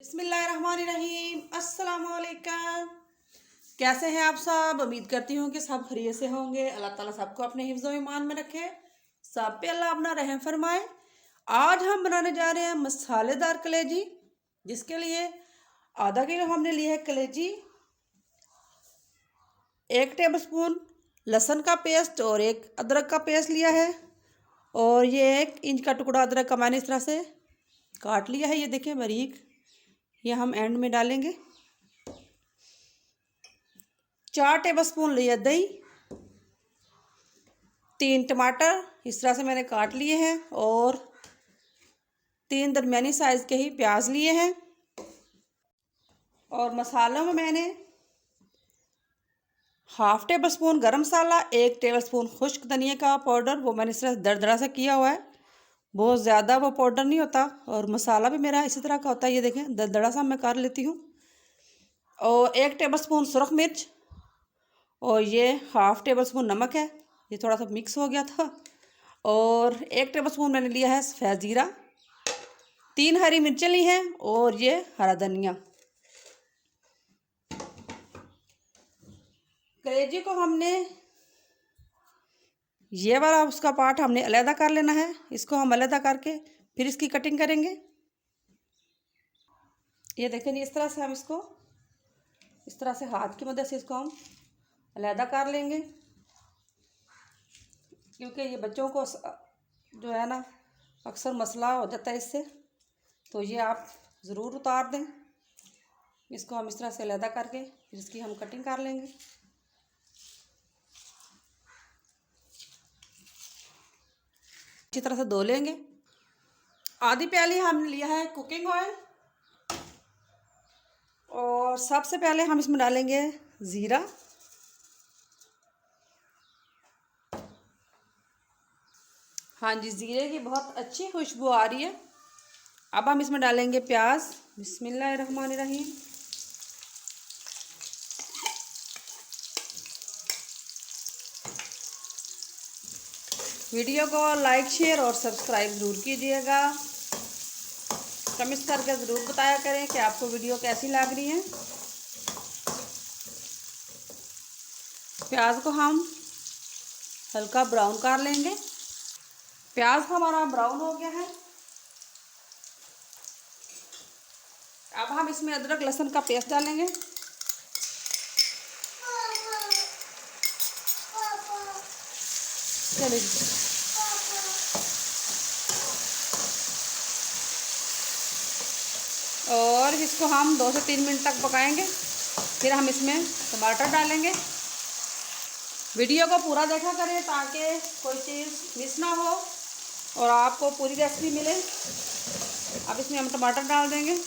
बिस्मिल्लाहिर्रहमानिर्रहीम। अस्सलाम वालेकुम। कैसे हैं आप सब? उम्मीद करती हूँ कि सब खैरियत से होंगे। अल्लाह ताला सबको अपने हिफ्ज़ व ईमान में रखे, सब पे अल्लाह अपना रहम फरमाए। आज हम बनाने जा रहे हैं मसालेदार कलेजी, जिसके लिए आधा किलो हमने लिया है कलेजी, 1 टेबलस्पून लहसुन का पेस्ट और 1 अदरक का पेस्ट लिया है, और ये 1 इंच का टुकड़ा अदरक का मैंने इस तरह से काट लिया है। ये देखें बारीक, ये हम एंड में डालेंगे। 4 टेबलस्पून लिया दही, 3 टमाटर इस तरह से मैंने काट लिए हैं, और 3 दरमियानी साइज़ के ही प्याज लिए हैं। और मसालों में मैंने 1/2 टेबलस्पून गरम मसाला, 1 टेबलस्पून खुश्क धनिया का पाउडर, वो मैंने इस तरह दरदरा सा किया हुआ है, बहुत ज़्यादा वो पाउडर नहीं होता। और मसाला भी मेरा इसी तरह का होता है, ये देखें दरदरा सा मैं कर लेती हूँ। और 1 टेबलस्पून सुरख मिर्च, और ये 1/2 टेबलस्पून नमक है, ये थोड़ा सा मिक्स हो गया था। और 1 टेबलस्पून मैंने लिया है सफ़ेद ज़ीरा, 3 हरी मिर्चें ली हैं, और ये हरा धनिया। कलेजी को हमने ये वाला उसका पार्ट हमने अलहदा कर लेना है। इसको हम अलहदा करके फिर इसकी कटिंग करेंगे। ये देखें, इस तरह से हम इसको इस तरह से हाथ की मदद से इसको हम अलहदा कर लेंगे, क्योंकि ये बच्चों को जो है ना अक्सर मसला हो जाता है इससे, तो ये आप ज़रूर उतार दें। इसको हम इस तरह से अलहदा करके फिर इसकी हम कटिंग कर लेंगे। अच्छी तरह से धो लेंगे। आधी प्याली हमने लिया है कुकिंग ऑयल, और सबसे पहले हम इसमें डालेंगे ज़ीरा, हाँ जी, ज़ीरे की बहुत अच्छी खुशबू आ रही है। अब हम इसमें डालेंगे प्याज। बिस्मिल्लाहिर्रहमानिर्रहीम। वीडियो को लाइक शेयर और सब्सक्राइब ज़रूर कीजिएगा। कमेंट्स करके ज़रूर बताया करें कि आपको वीडियो कैसी लग रही है। प्याज को हम हल्का ब्राउन कर लेंगे। प्याज हमारा ब्राउन हो गया है। अब हम इसमें अदरक लहसुन का पेस्ट डालेंगे। चलिए, और इसको हम 2 से 3 मिनट तक पकाएंगे। फिर हम इसमें टमाटर डालेंगे। वीडियो को पूरा देखा करें ताकि कोई चीज़ मिस ना हो और आपको पूरी रेसिपी मिले। अब इसमें हम टमाटर डाल देंगे,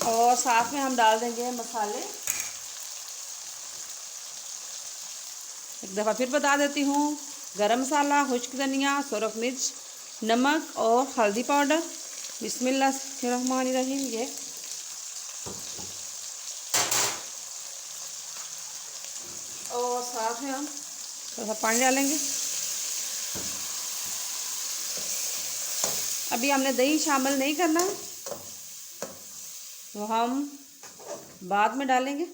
और साथ में हम डाल देंगे मसाले। एक दफ़ा फिर बता देती हूँ, गरम मसाला, खुश्क धनिया, सुरख मिर्च, नमक और हल्दी पाउडर। बिस्मिल्लाहिर्रहमानिर्रहीम। ये और साथ में हम थोड़ा सा पानी डालेंगे। अभी हमने दही शामिल नहीं करना है, तो हम बाद में डालेंगे।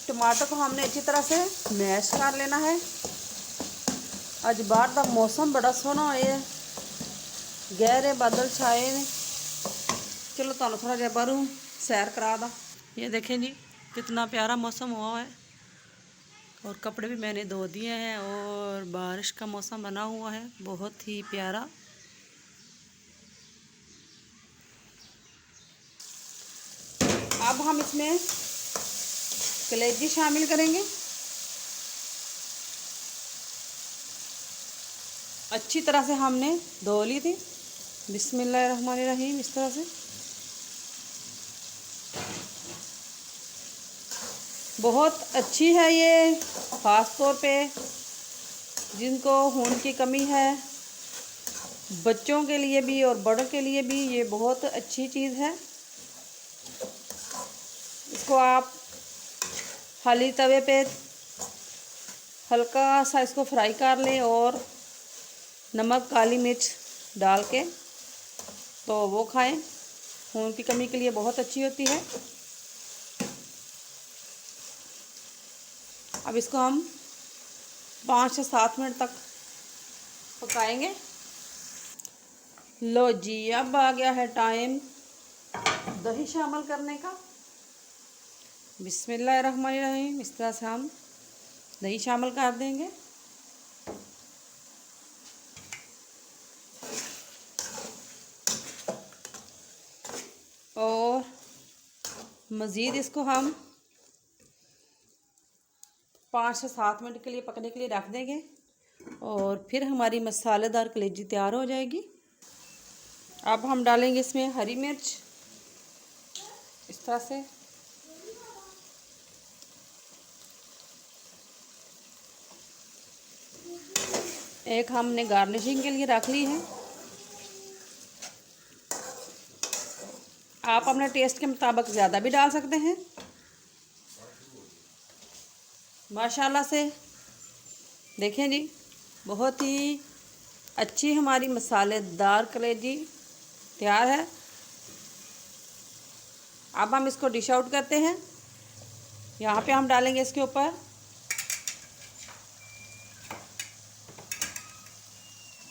टमाटर को हमने अच्छी तरह से मैश कर लेना है। आज बाहर का मौसम बड़ा सोहना है, गहरे बादल छाए ने। चलो तुहानू थोड़ा जिहा बाहरों सैर करा दा। ये देखें जी, कितना प्यारा मौसम हुआ है, और कपड़े भी मैंने धो दिए हैं, और बारिश का मौसम बना हुआ है, बहुत ही प्यारा। अब हम इसमें कलेजी शामिल करेंगे। अच्छी तरह से हमने धो ली थी। बिस्मिल्लाहिर्रहमानिर्रहीम। इस तरह से बहुत अच्छी है ये, ख़ास तौर पे जिनको खून की कमी है, बच्चों के लिए भी और बड़ों के लिए भी ये बहुत अच्छी चीज़ है। इसको आप खाली तवे पे हल्का सा इसको फ्राई कर लें और नमक काली मिर्च डाल के तो वो खाएं, खून की कमी के लिए बहुत अच्छी होती है। अब इसको हम 5 से 7 मिनट तक पकाएंगे। लो जी, अब आ गया है टाइम दही शामिल करने का। बिस्मिल्लाहिर्रहमानिर्रहीम। इस तरह से हम दही शामिल कर देंगे और मज़ीद इसको हम 5 से 7 मिनट के लिए पकने के लिए रख देंगे और फिर हमारी मसालेदार कलेजी तैयार हो जाएगी। अब हम डालेंगे इसमें हरी मिर्च इस तरह से, एक हमने गार्निशिंग के लिए रख ली है। आप अपने टेस्ट के मुताबिक ज़्यादा भी डाल सकते हैं। माशाल्लाह से देखें जी, बहुत ही अच्छी हमारी मसालेदार कलेजी तैयार है। अब हम इसको डिश आउट करते हैं। यहाँ पे हम डालेंगे इसके ऊपर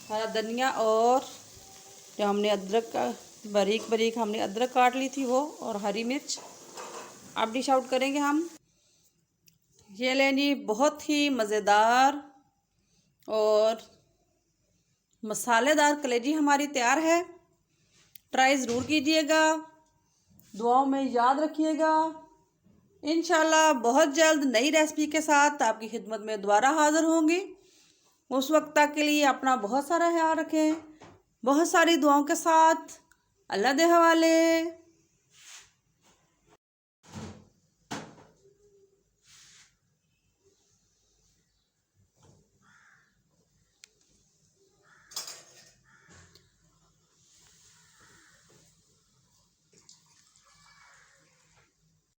हरा धनिया और जो हमने अदरक का बारीक बारीक हमने अदरक काट ली थी वो, और हरी मिर्च। अब डिश आउट करेंगे हम। ये लें जी, बहुत ही मज़ेदार और मसालेदार कलेजी हमारी तैयार है। ट्राई ज़रूर कीजिएगा, दुआओं में याद रखिएगा। इंशाल्लाह बहुत जल्द नई रेसिपी के साथ आपकी खिदमत में दोबारा हाज़िर होंगी। उस वक्त तक के लिए अपना बहुत सारा ख्याल रखें। बहुत सारी दुआओं के साथ अल्लाह दे हवाले।